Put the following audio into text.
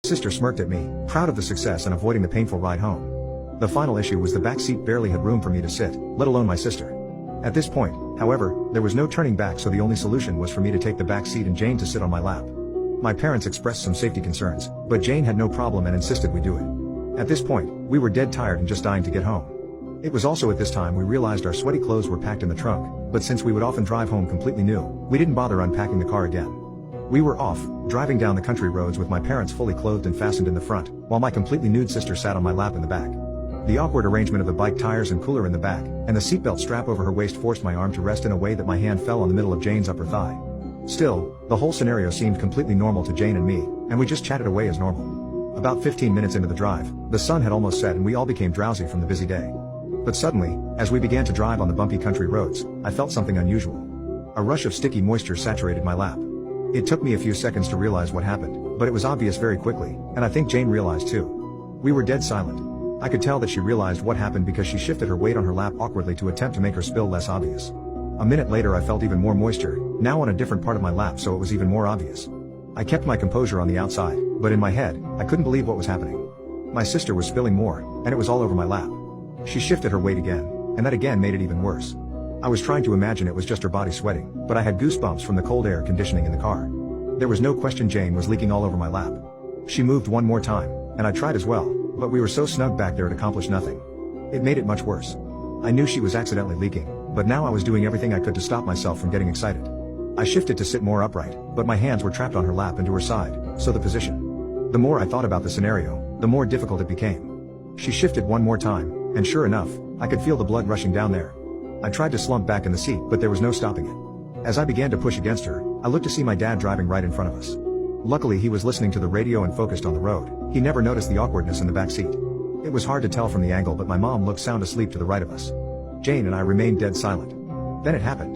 Sister smirked at me, proud of the success and avoiding the painful ride home. The final issue was the back seat barely had room for me to sit, let alone my sister. At this point, however, there was no turning back, so the only solution was for me to take the back seat and Jane to sit on my lap. My parents expressed some safety concerns, but Jane had no problem and insisted we do it. At this point, we were dead tired and just dying to get home. It was also at this time we realized our sweaty clothes were packed in the trunk, but since we would often drive home completely new, we didn't bother unpacking the car again. We were off, driving down the country roads with my parents fully clothed and fastened in the front, while my completely nude sister sat on my lap in the back. The awkward arrangement of the bike tires and cooler in the back, and the seatbelt strap over her waist forced my arm to rest in a way that my hand fell on the middle of Jane's upper thigh. Still, the whole scenario seemed completely normal to Jane and me, and we just chatted away as normal. About 15 minutes into the drive, the sun had almost set and we all became drowsy from the busy day. But suddenly, as we began to drive on the bumpy country roads, I felt something unusual. A rush of sticky moisture saturated my lap. It took me a few seconds to realize what happened, but it was obvious very quickly, and I think Jane realized too. We were dead silent. I could tell that she realized what happened because she shifted her weight on her lap awkwardly to attempt to make her spill less obvious. A minute later I felt even more moisture, now on a different part of my lap, so it was even more obvious. I kept my composure on the outside, but in my head, I couldn't believe what was happening. My sister was spilling more, and it was all over my lap. She shifted her weight again, and that again made it even worse. I was trying to imagine it was just her body sweating, but I had goosebumps from the cold air conditioning in the car. There was no question Jane was leaking all over my lap. She moved one more time, and I tried as well, but we were so snug back there it accomplished nothing. It made it much worse. I knew she was accidentally leaking, but now I was doing everything I could to stop myself from getting excited. I shifted to sit more upright, but my hands were trapped on her lap and to her side, so the position. The more I thought about the scenario, the more difficult it became. She shifted one more time, and sure enough, I could feel the blood rushing down there. I tried to slump back in the seat, but there was no stopping it. As I began to push against her, I looked to see my dad driving right in front of us. Luckily he was listening to the radio and focused on the road. He never noticed the awkwardness in the back seat. It was hard to tell from the angle, but my mom looked sound asleep to the right of us. Jane and I remained dead silent. Then it happened.